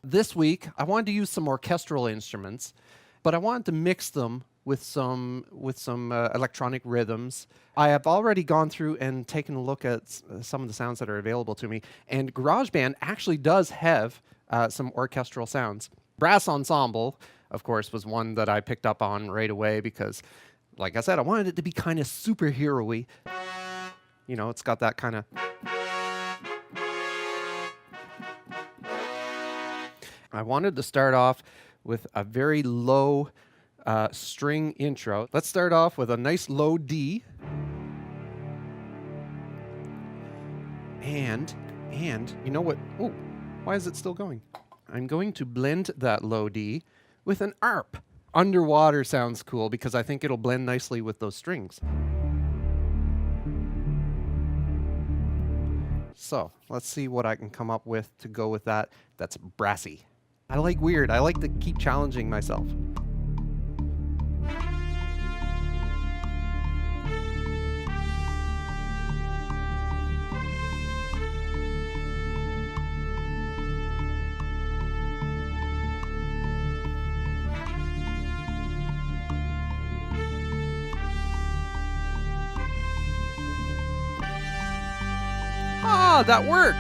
This week, I wanted to use some orchestral instruments, but I wanted to mix them with some electronic rhythms. I have already gone through and taken a look at some of the sounds that are available to me, and GarageBand actually does have some orchestral sounds. Brass ensemble, of course, was one that I picked up on right away because, like I said, I wanted it to be kind of superhero-y. You know, it's got that kind of... I wanted to start off with a very low string intro. Let's start off with a nice low D. And you know what? Oh, why is it still going? I'm going to blend that low D with an ARP. Underwater sounds cool because I think it'll blend nicely with those strings. So let's see what I can come up with to go with that. That's brassy. I like weird. I like to keep challenging myself. Ah, that worked!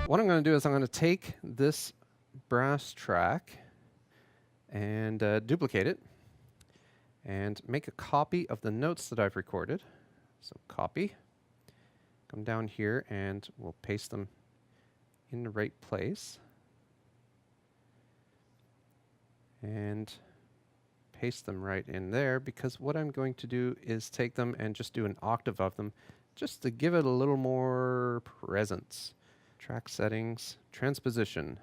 What I'm going to do is I'm going to take this brass track and duplicate it and make a copy of the notes that I've recorded. So copy, come down here and we'll paste them in the right place and paste them right in there, because what I'm going to do is take them and just do an octave of them just to give it a little more presence. Track settings, transposition,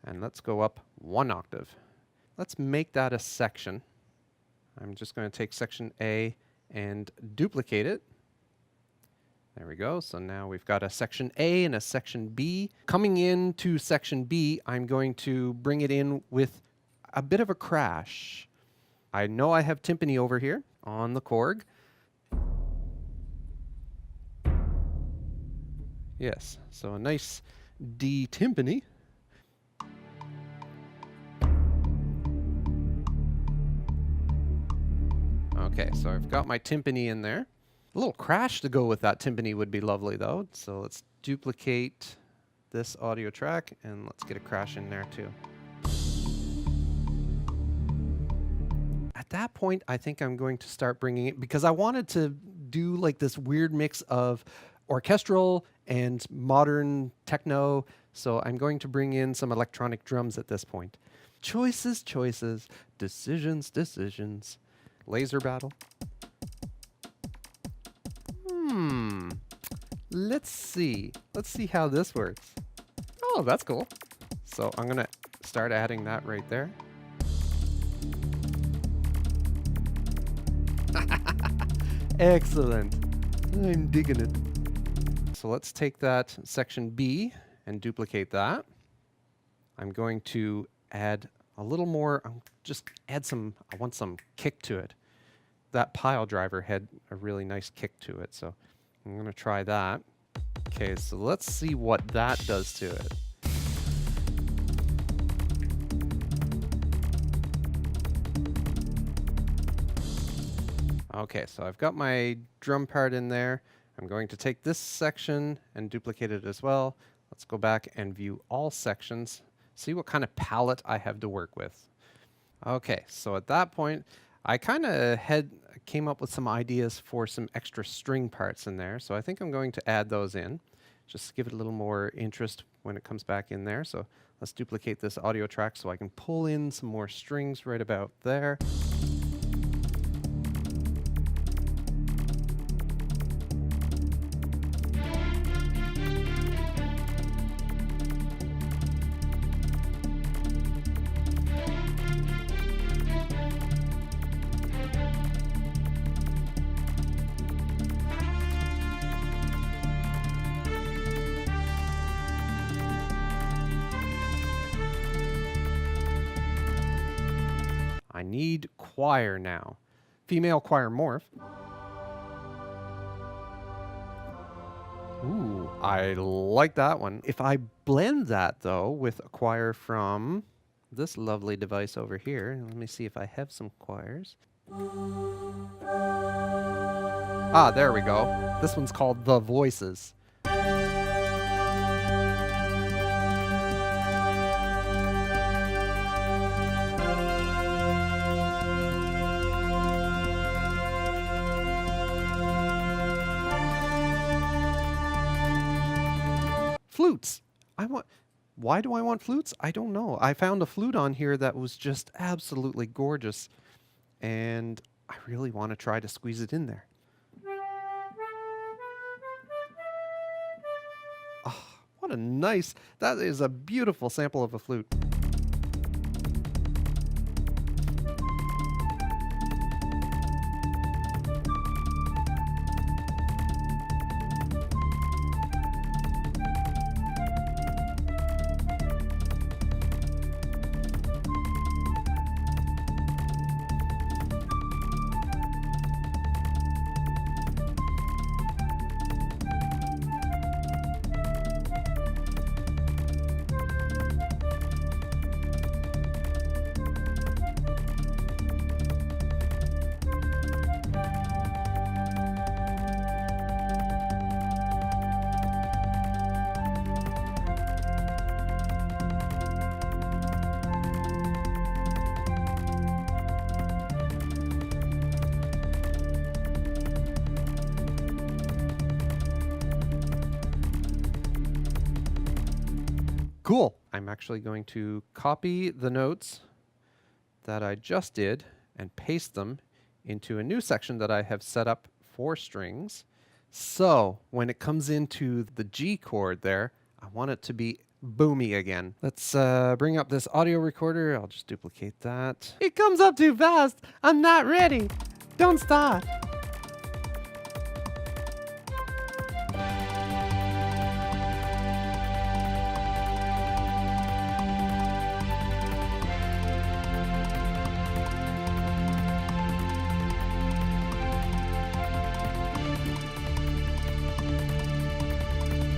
and let's go up 1 octave. Let's make that a section. I'm just going to take section A and duplicate it. There we go. So now we've got a section A and a section B. Coming into section B, I'm going to bring it in with a bit of a crash. I know I have timpani over here on the Korg. Yes, so a nice D timpani. Okay, so I've got my timpani in there. A little crash to go with that timpani would be lovely though. So let's duplicate this audio track and let's get a crash in there too. At that point, I think I'm going to start bringing it, because I wanted to do like this weird mix of orchestral and modern techno, so I'm going to bring in some electronic drums at this point. Choices, choices, decisions, decisions. Laser battle. Let's see how this works. Oh, that's cool. So I'm gonna start adding that right there. Excellent. I'm digging it. So let's take that section B and duplicate that. I'm going to add a little more, I want some kick to it. That pile driver had a really nice kick to it, so I'm going to try that. Okay, so let's see what that does to it. Okay, so I've got my drum part in there. I'm going to take this section and duplicate it as well. Let's go back and view all sections, see what kind of palette I have to work with. Okay, so at that point, I kind of came up with some ideas for some extra string parts in there. So I think I'm going to add those in, just to give it a little more interest when it comes back in there. So let's duplicate this audio track so I can pull in some more strings right about there. I need choir now. Female choir morph. Ooh, I like that one. If I blend that, though, with a choir from this lovely device over here, let me see if I have some choirs. Ah, there we go. This one's called The Voices. Flutes. Why do I want flutes? I don't know. I found a flute on here that was just absolutely gorgeous, and I really want to try to squeeze it in there. Oh, what a nice, that is a beautiful sample of a flute. Cool. I'm actually going to copy the notes that I just did and paste them into a new section that I have set up for strings. So when it comes into the G chord there, I want it to be boomy again. Let's bring up this audio recorder. I'll just duplicate that. It comes up too fast. I'm not ready. Don't start.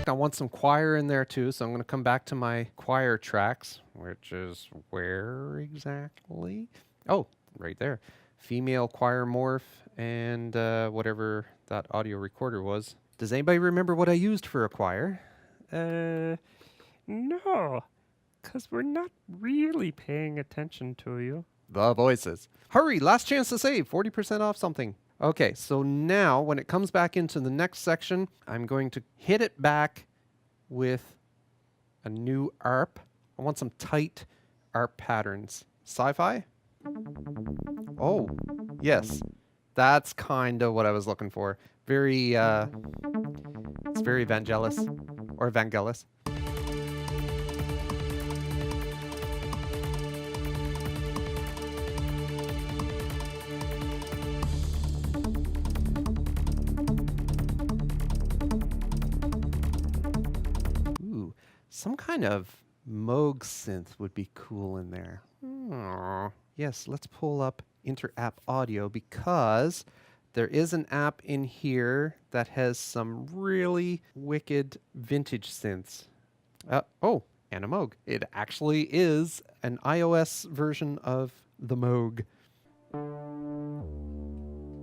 I want some choir in there too, so I'm going to come back to my choir tracks, which is where exactly? Oh, right there. Female choir morph and whatever that audio recorder was. Does anybody remember what I used for a choir? No, because we're not really paying attention to you. The Voices. Hurry, last chance to save, 40% off something. Okay, so now when it comes back into the next section, I'm going to hit it back with a new ARP. I want some tight ARP patterns. Sci-fi? Oh, yes. That's kind of what I was looking for. Very, it's very Vangelis, or Vangelis. Some kind of Moog synth would be cool in there. Oh, yes, let's pull up Inter-App Audio because there is an app in here that has some really wicked vintage synths. Oh, and a Moog. It actually is an iOS version of the Moog.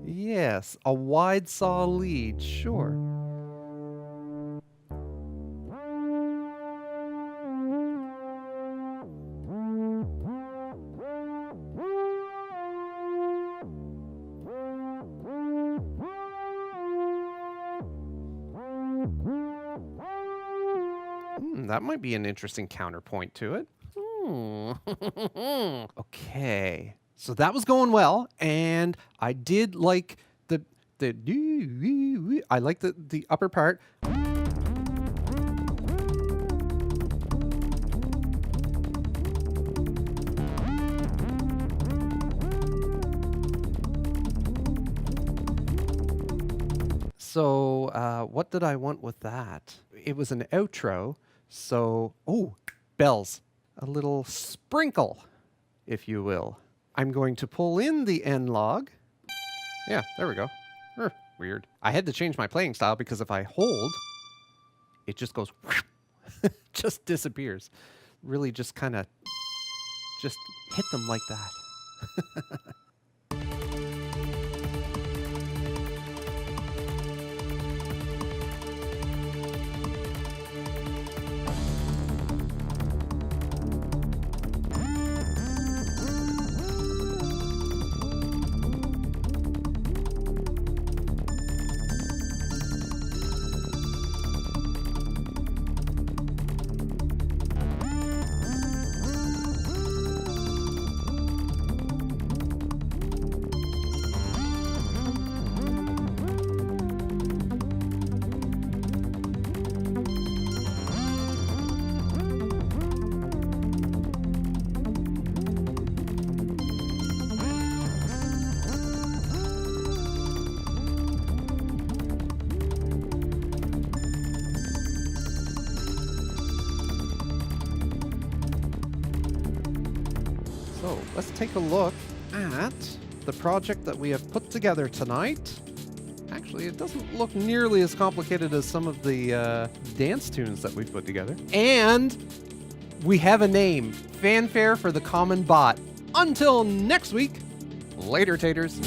Yes, a wide saw lead, sure. That might be an interesting counterpoint to it. Okay, so that was going well, and I did like the I like the upper part. So what did I want with that? It was an outro. So, oh, bells. A little sprinkle, if you will. I'm going to pull in the N log. Yeah, there we go. Weird. I had to change my playing style because if I hold, it just goes, just disappears. Really just kind of just hit them like that. So let's take a look at the project that we have put together tonight. Actually, it doesn't look nearly as complicated as some of the dance tunes that we've put together. And we have a name, Fanfare for the Common Bot. Until next week, later taters.